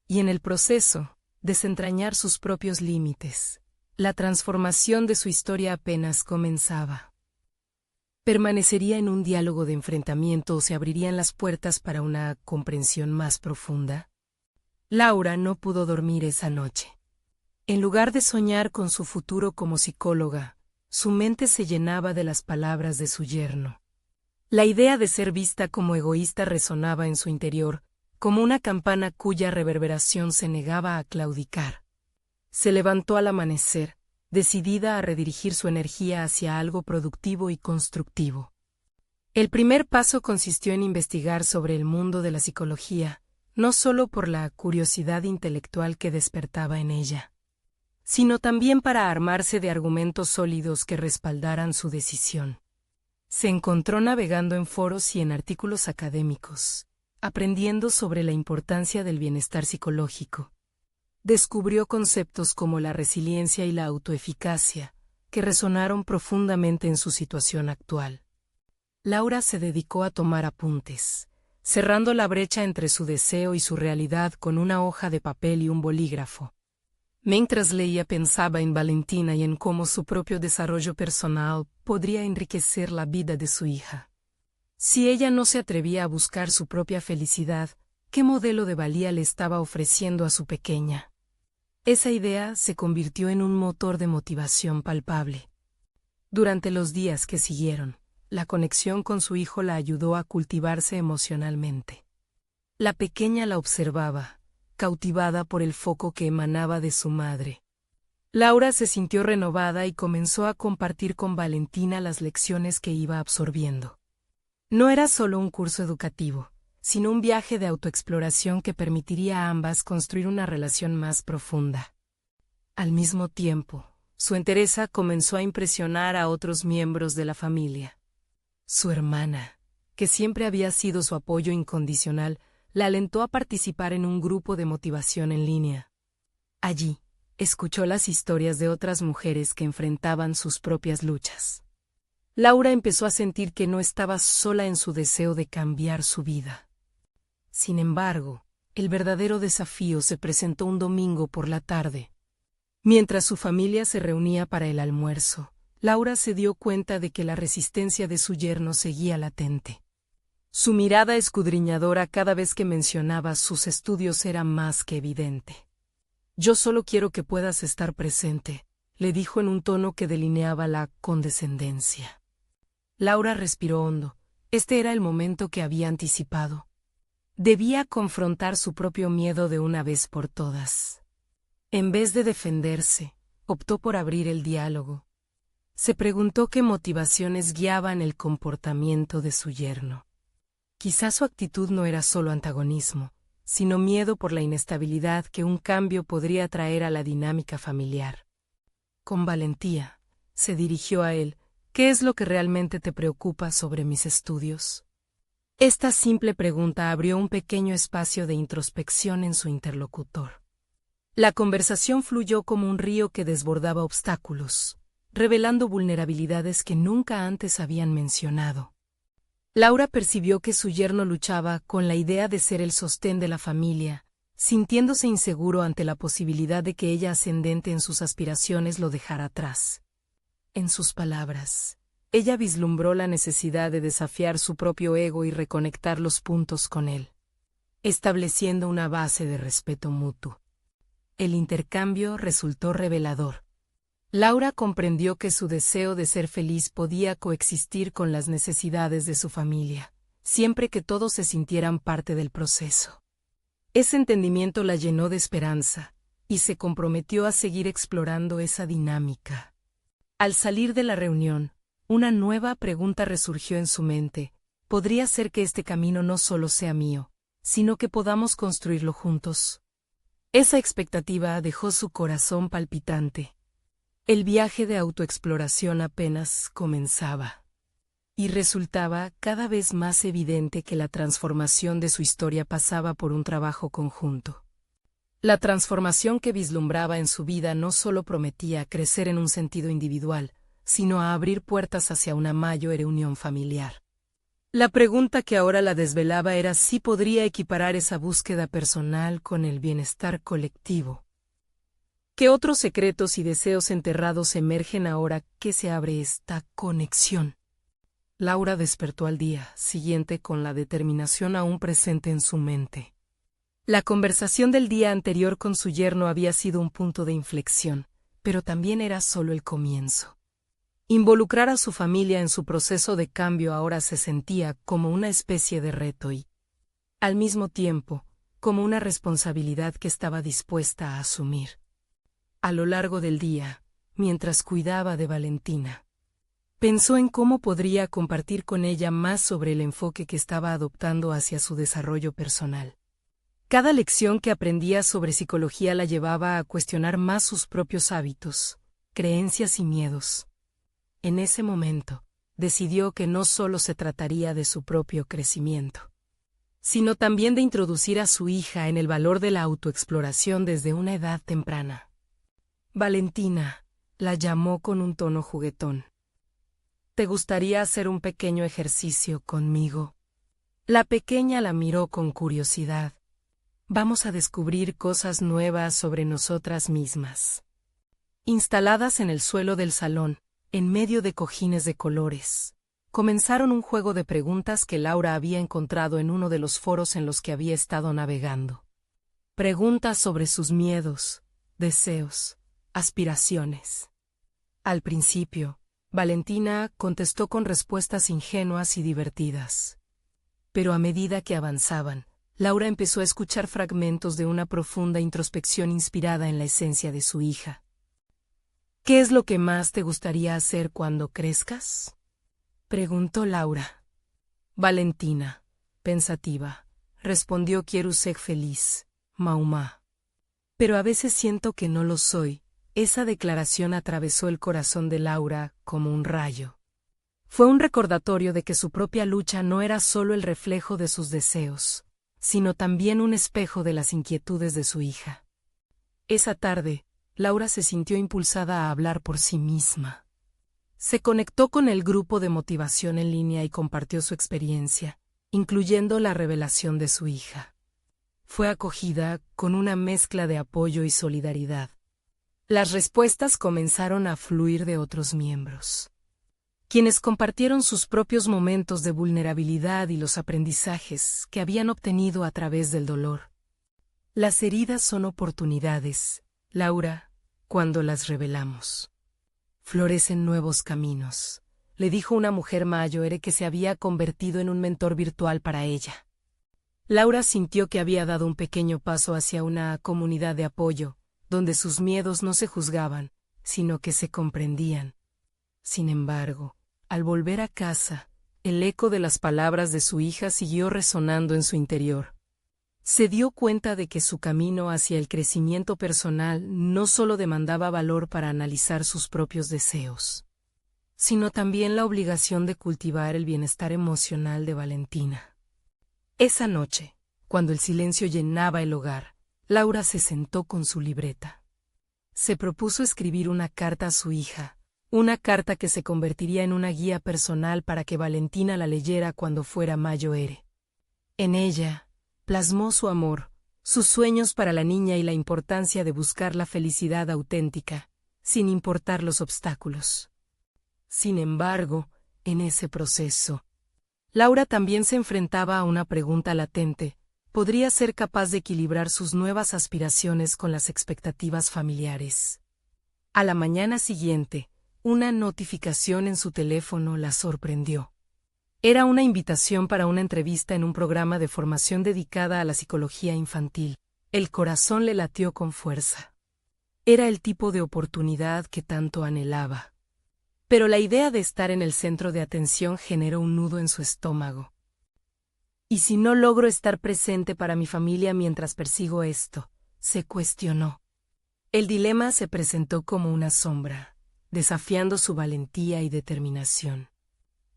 Y en el proceso, desentrañar sus propios límites. La transformación de su historia apenas comenzaba. ¿Permanecería en un diálogo de enfrentamiento o se abrirían las puertas para una comprensión más profunda? Laura no pudo dormir esa noche. En lugar de soñar con su futuro como psicóloga, su mente se llenaba de las palabras de su yerno. La idea de ser vista como egoísta resonaba en su interior, como una campana cuya reverberación se negaba a claudicar. Se levantó al amanecer, decidida a redirigir su energía hacia algo productivo y constructivo. El primer paso consistió en investigar sobre el mundo de la psicología, no solo por la curiosidad intelectual que despertaba en ella, sino también para armarse de argumentos sólidos que respaldaran su decisión. Se encontró navegando en foros y en artículos académicos, aprendiendo sobre la importancia del bienestar psicológico. Descubrió conceptos como la resiliencia y la autoeficacia, que resonaron profundamente en su situación actual. Laura se dedicó a tomar apuntes, cerrando la brecha entre su deseo y su realidad con una hoja de papel y un bolígrafo. Mientras leía pensaba en Valentina y en cómo su propio desarrollo personal podría enriquecer la vida de su hija. Si ella no se atrevía a buscar su propia felicidad, ¿qué modelo de valía le estaba ofreciendo a su pequeña? Esa idea se convirtió en un motor de motivación palpable. Durante los días que siguieron, la conexión con su hijo la ayudó a cultivarse emocionalmente. La pequeña la observaba, cautivada por el foco que emanaba de su madre. Laura se sintió renovada y comenzó a compartir con Valentina las lecciones que iba absorbiendo. No era solo un curso educativo, sino un viaje de autoexploración que permitiría a ambas construir una relación más profunda. Al mismo tiempo, su entereza comenzó a impresionar a otros miembros de la familia. Su hermana, que siempre había sido su apoyo incondicional, la alentó a participar en un grupo de motivación en línea. Allí, escuchó las historias de otras mujeres que enfrentaban sus propias luchas. Laura empezó a sentir que no estaba sola en su deseo de cambiar su vida. Sin embargo, el verdadero desafío se presentó un domingo por la tarde. Mientras su familia se reunía para el almuerzo, Laura se dio cuenta de que la resistencia de su yerno seguía latente. Su mirada escudriñadora cada vez que mencionaba sus estudios era más que evidente. «Yo solo quiero que puedas estar presente», le dijo en un tono que delineaba la condescendencia. Laura respiró hondo. Este era el momento que había anticipado. Debía confrontar su propio miedo de una vez por todas. En vez de defenderse, optó por abrir el diálogo. Se preguntó qué motivaciones guiaban el comportamiento de su yerno. Quizá su actitud no era solo antagonismo, sino miedo por la inestabilidad que un cambio podría traer a la dinámica familiar. Con valentía, se dirigió a él. ¿Qué es lo que realmente te preocupa sobre mis estudios? Esta simple pregunta abrió un pequeño espacio de introspección en su interlocutor. La conversación fluyó como un río que desbordaba obstáculos, revelando vulnerabilidades que nunca antes habían mencionado. Laura percibió que su yerno luchaba con la idea de ser el sostén de la familia, sintiéndose inseguro ante la posibilidad de que ella ascendente en sus aspiraciones lo dejara atrás. En sus palabras, ella vislumbró la necesidad de desafiar su propio ego y reconectar los puntos con él, estableciendo una base de respeto mutuo. El intercambio resultó revelador. Laura comprendió que su deseo de ser feliz podía coexistir con las necesidades de su familia, siempre que todos se sintieran parte del proceso. Ese entendimiento la llenó de esperanza, y se comprometió a seguir explorando esa dinámica. Al salir de la reunión, una nueva pregunta resurgió en su mente: ¿podría ser que este camino no solo sea mío, sino que podamos construirlo juntos? Esa expectativa dejó su corazón palpitante. El viaje de autoexploración apenas comenzaba, y resultaba cada vez más evidente que la transformación de su historia pasaba por un trabajo conjunto. La transformación que vislumbraba en su vida no solo prometía crecer en un sentido individual, sino a abrir puertas hacia una mayor unión familiar. La pregunta que ahora la desvelaba era si podría equiparar esa búsqueda personal con el bienestar colectivo. ¿Qué otros secretos y deseos enterrados emergen ahora que se abre esta conexión? Laura despertó al día siguiente con la determinación aún presente en su mente. La conversación del día anterior con su yerno había sido un punto de inflexión, pero también era solo el comienzo. Involucrar a su familia en su proceso de cambio ahora se sentía como una especie de reto y, al mismo tiempo, como una responsabilidad que estaba dispuesta a asumir. A lo largo del día, mientras cuidaba de Valentina, pensó en cómo podría compartir con ella más sobre el enfoque que estaba adoptando hacia su desarrollo personal. Cada lección que aprendía sobre psicología la llevaba a cuestionar más sus propios hábitos, creencias y miedos. En ese momento, decidió que no solo se trataría de su propio crecimiento, sino también de introducir a su hija en el valor de la autoexploración desde una edad temprana. Valentina, la llamó con un tono juguetón. ¿Te gustaría hacer un pequeño ejercicio conmigo? La pequeña la miró con curiosidad. Vamos a descubrir cosas nuevas sobre nosotras mismas. Instaladas en el suelo del salón, en medio de cojines de colores, comenzaron un juego de preguntas que Laura había encontrado en uno de los foros en los que había estado navegando. Preguntas sobre sus miedos, deseos, aspiraciones. Al principio, Valentina contestó con respuestas ingenuas y divertidas. Pero a medida que avanzaban, Laura empezó a escuchar fragmentos de una profunda introspección inspirada en la esencia de su hija. ¿Qué es lo que más te gustaría hacer cuando crezcas?, preguntó Laura. Valentina, pensativa, respondió: quiero ser feliz, mamá. Pero a veces siento que no lo soy. Esa declaración atravesó el corazón de Laura como un rayo. Fue un recordatorio de que su propia lucha no era solo el reflejo de sus deseos, sino también un espejo de las inquietudes de su hija. Esa tarde, Laura se sintió impulsada a hablar por sí misma. Se conectó con el grupo de motivación en línea y compartió su experiencia, incluyendo la revelación de su hija. Fue acogida con una mezcla de apoyo y solidaridad. Las respuestas comenzaron a fluir de otros miembros, quienes compartieron sus propios momentos de vulnerabilidad y los aprendizajes que habían obtenido a través del dolor. Las heridas son oportunidades, Laura, cuando las revelamos. Florecen nuevos caminos, le dijo una mujer mayor que se había convertido en un mentor virtual para ella. Laura sintió que había dado un pequeño paso hacia una comunidad de apoyo, donde sus miedos no se juzgaban, sino que se comprendían. Sin embargo, al volver a casa, el eco de las palabras de su hija siguió resonando en su interior. Se dio cuenta de que su camino hacia el crecimiento personal no solo demandaba valor para analizar sus propios deseos, sino también la obligación de cultivar el bienestar emocional de Valentina. Esa noche, cuando el silencio llenaba el hogar, Laura se sentó con su libreta. Se propuso escribir una carta a su hija, una carta que se convertiría en una guía personal para que Valentina la leyera cuando fuera mayor. En ella, plasmó su amor, sus sueños para la niña y la importancia de buscar la felicidad auténtica, sin importar los obstáculos. Sin embargo, en ese proceso, Laura también se enfrentaba a una pregunta latente: ¿podría ser capaz de equilibrar sus nuevas aspiraciones con las expectativas familiares? A la mañana siguiente, una notificación en su teléfono la sorprendió. Era una invitación para una entrevista en un programa de formación dedicada a la psicología infantil. El corazón le latió con fuerza. Era el tipo de oportunidad que tanto anhelaba. Pero la idea de estar en el centro de atención generó un nudo en su estómago. ¿Y si no logro estar presente para mi familia mientras persigo esto?, se cuestionó. El dilema se presentó como una sombra, desafiando su valentía y determinación.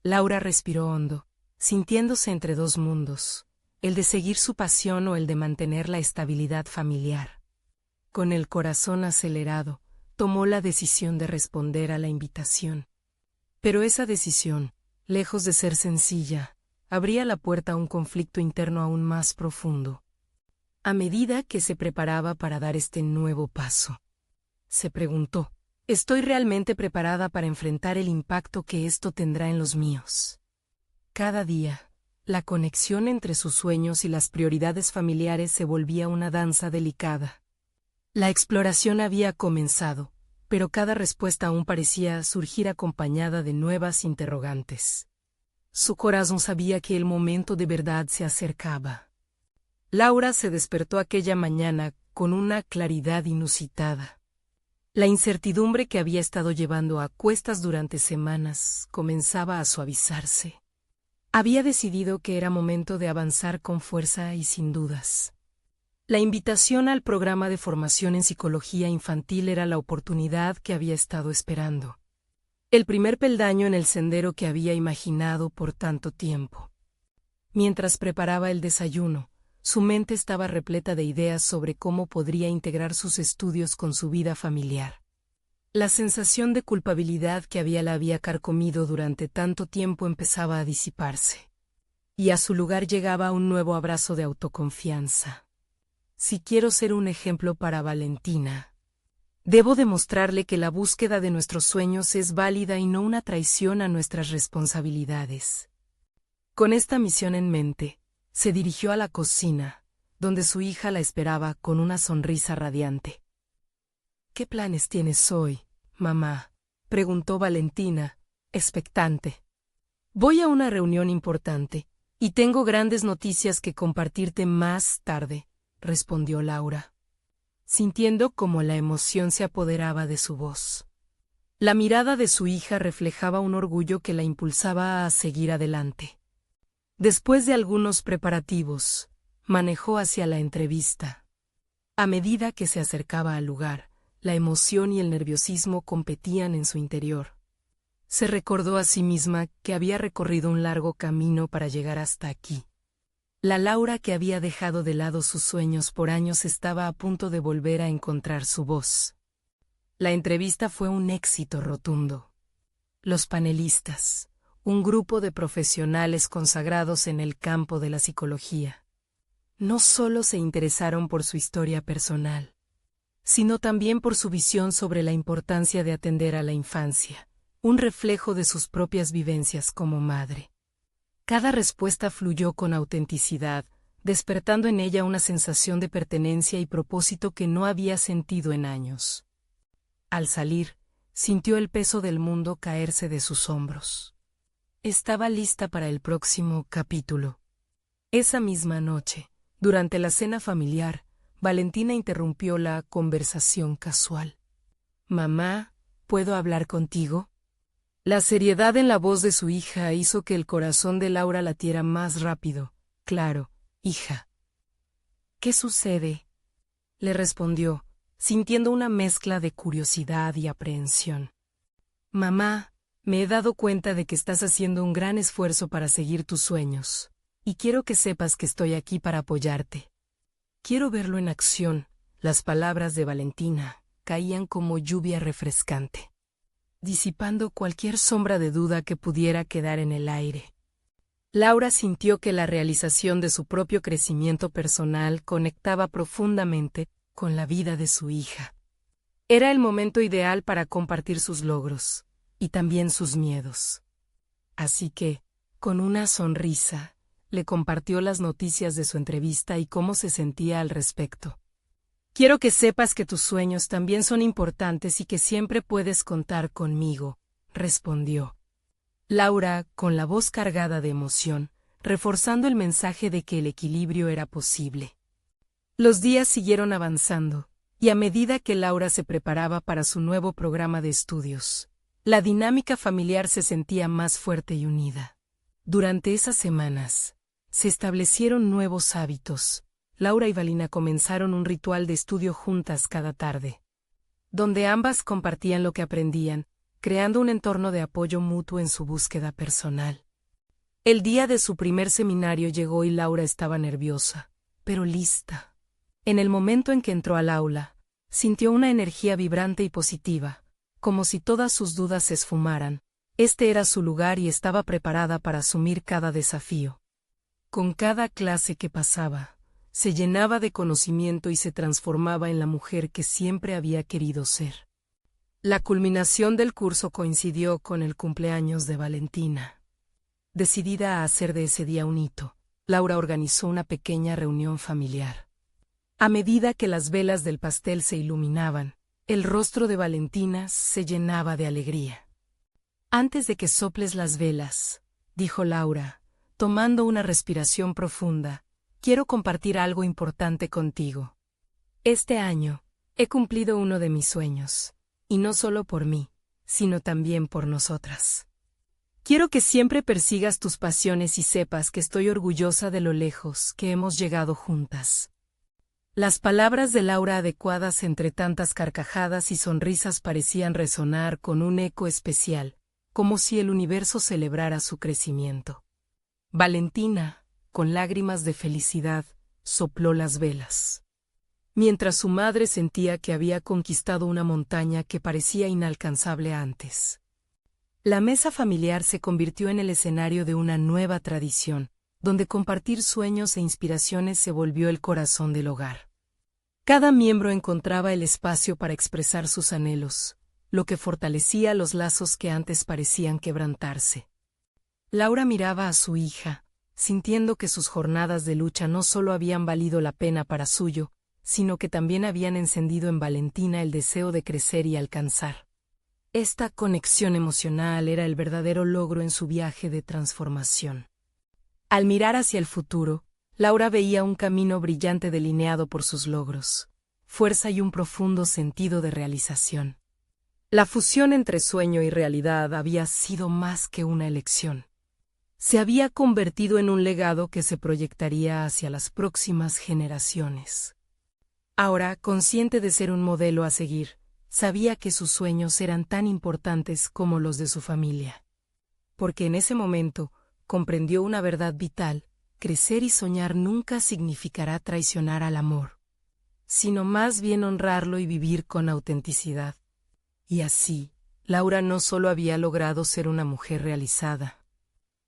Laura respiró hondo, sintiéndose entre dos mundos, el de seguir su pasión o el de mantener la estabilidad familiar. Con el corazón acelerado, tomó la decisión de responder a la invitación. Pero esa decisión, lejos de ser sencilla, abría la puerta a un conflicto interno aún más profundo. A medida que se preparaba para dar este nuevo paso, se preguntó: ¿estoy realmente preparada para enfrentar el impacto que esto tendrá en los míos? Cada día, la conexión entre sus sueños y las prioridades familiares se volvía una danza delicada. La exploración había comenzado, pero cada respuesta aún parecía surgir acompañada de nuevas interrogantes. Su corazón sabía que el momento de verdad se acercaba. Laura se despertó aquella mañana con una claridad inusitada. La incertidumbre que había estado llevando a cuestas durante semanas comenzaba a suavizarse. Había decidido que era momento de avanzar con fuerza y sin dudas. La invitación al programa de formación en psicología infantil era la oportunidad que había estado esperando. El primer peldaño en el sendero que había imaginado por tanto tiempo. Mientras preparaba el desayuno, su mente estaba repleta de ideas sobre cómo podría integrar sus estudios con su vida familiar. La sensación de culpabilidad que la había carcomido durante tanto tiempo empezaba a disiparse. Y a su lugar llegaba un nuevo abrazo de autoconfianza. Si quiero ser un ejemplo para Valentina, debo demostrarle que la búsqueda de nuestros sueños es válida y no una traición a nuestras responsabilidades. Con esta misión en mente, se dirigió a la cocina, donde su hija la esperaba con una sonrisa radiante. ¿Qué planes tienes hoy, mamá?, preguntó Valentina, expectante. Voy a una reunión importante, y tengo grandes noticias que compartirte más tarde, respondió Laura, sintiendo cómo la emoción se apoderaba de su voz. La mirada de su hija reflejaba un orgullo que la impulsaba a seguir adelante. Después de algunos preparativos, manejó hacia la entrevista. A medida que se acercaba al lugar, la emoción y el nerviosismo competían en su interior. Se recordó a sí misma que había recorrido un largo camino para llegar hasta aquí. La Laura que había dejado de lado sus sueños por años estaba a punto de volver a encontrar su voz. La entrevista fue un éxito rotundo. Los panelistas, un grupo de profesionales consagrados en el campo de la psicología, no solo se interesaron por su historia personal, sino también por su visión sobre la importancia de atender a la infancia, un reflejo de sus propias vivencias como madre. Cada respuesta fluyó con autenticidad, despertando en ella una sensación de pertenencia y propósito que no había sentido en años. Al salir, sintió el peso del mundo caerse de sus hombros. Estaba lista para el próximo capítulo. Esa misma noche, durante la cena familiar, Valentina interrumpió la conversación casual. «Mamá, ¿puedo hablar contigo?». La seriedad en la voz de su hija hizo que el corazón de Laura latiera más rápido. «Claro, hija». «¿Qué sucede?», le respondió, sintiendo una mezcla de curiosidad y aprehensión. «Mamá, me he dado cuenta de que estás haciendo un gran esfuerzo para seguir tus sueños, y quiero que sepas que estoy aquí para apoyarte». «Quiero verlo en acción». Las palabras de Valentina caían como lluvia refrescante, disipando cualquier sombra de duda que pudiera quedar en el aire. Laura sintió que la realización de su propio crecimiento personal conectaba profundamente con la vida de su hija. Era el momento ideal para compartir sus logros y también sus miedos. Así que, con una sonrisa, le compartió las noticias de su entrevista y cómo se sentía al respecto. Quiero que sepas que tus sueños también son importantes y que siempre puedes contar conmigo, respondió. Laura, con la voz cargada de emoción, reforzando el mensaje de que el equilibrio era posible. Los días siguieron avanzando, y a medida que Laura se preparaba para su nuevo programa de estudios, la dinámica familiar se sentía más fuerte y unida. Durante esas semanas, se establecieron nuevos hábitos. Laura y Valina comenzaron un ritual de estudio juntas cada tarde, donde ambas compartían lo que aprendían, creando un entorno de apoyo mutuo en su búsqueda personal. El día de su primer seminario llegó y Laura estaba nerviosa, pero lista. En el momento en que entró al aula, sintió una energía vibrante y positiva, como si todas sus dudas se esfumaran. Este era su lugar y estaba preparada para asumir cada desafío. Con cada clase que pasaba, se llenaba de conocimiento y se transformaba en la mujer que siempre había querido ser. La culminación del curso coincidió con el cumpleaños de Valentina. Decidida a hacer de ese día un hito, Laura organizó una pequeña reunión familiar. A medida que las velas del pastel se iluminaban, el rostro de Valentina se llenaba de alegría. Antes de que soples las velas, dijo Laura, tomando una respiración profunda, quiero compartir algo importante contigo. Este año, he cumplido uno de mis sueños. Y no solo por mí, sino también por nosotras. Quiero que siempre persigas tus pasiones y sepas que estoy orgullosa de lo lejos que hemos llegado juntas. Las palabras de Laura, adecuadas entre tantas carcajadas y sonrisas, parecían resonar con un eco especial, como si el universo celebrara su crecimiento. Valentina, con lágrimas de felicidad, sopló las velas. Mientras su madre sentía que había conquistado una montaña que parecía inalcanzable antes. La mesa familiar se convirtió en el escenario de una nueva tradición, donde compartir sueños e inspiraciones se volvió el corazón del hogar. Cada miembro encontraba el espacio para expresar sus anhelos, lo que fortalecía los lazos que antes parecían quebrantarse. Laura miraba a su hija, sintiendo que sus jornadas de lucha no solo habían valido la pena para suyo, sino que también habían encendido en Valentina el deseo de crecer y alcanzar. Esta conexión emocional era el verdadero logro en su viaje de transformación. Al mirar hacia el futuro, Laura veía un camino brillante delineado por sus logros, fuerza y un profundo sentido de realización. La fusión entre sueño y realidad había sido más que una elección. Se había convertido en un legado que se proyectaría hacia las próximas generaciones. Ahora, consciente de ser un modelo a seguir, sabía que sus sueños eran tan importantes como los de su familia. Porque en ese momento, comprendió una verdad vital: crecer y soñar nunca significará traicionar al amor, sino más bien honrarlo y vivir con autenticidad. Y así, Laura no solo había logrado ser una mujer realizada,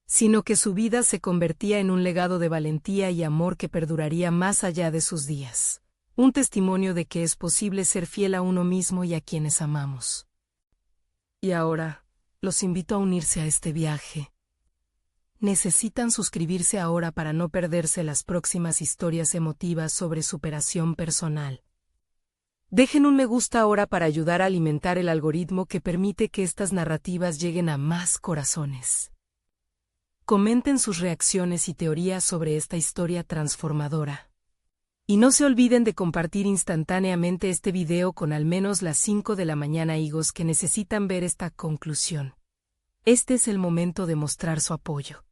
sino que su vida se convertía en un legado de valentía y amor que perduraría más allá de sus días. Un testimonio de que es posible ser fiel a uno mismo y a quienes amamos. Y ahora, los invito a unirse a este viaje. Necesitan suscribirse ahora para no perderse las próximas historias emotivas sobre superación personal. Dejen un me gusta ahora para ayudar a alimentar el algoritmo que permite que estas narrativas lleguen a más corazones. Comenten sus reacciones y teorías sobre esta historia transformadora. Y no se olviden de compartir instantáneamente este video con al menos las 5 de la mañana higos que necesitan ver esta conclusión. Este es el momento de mostrar su apoyo.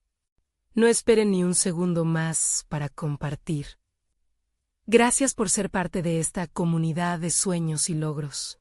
No esperen ni un segundo más para compartir. Gracias por ser parte de esta comunidad de sueños y logros.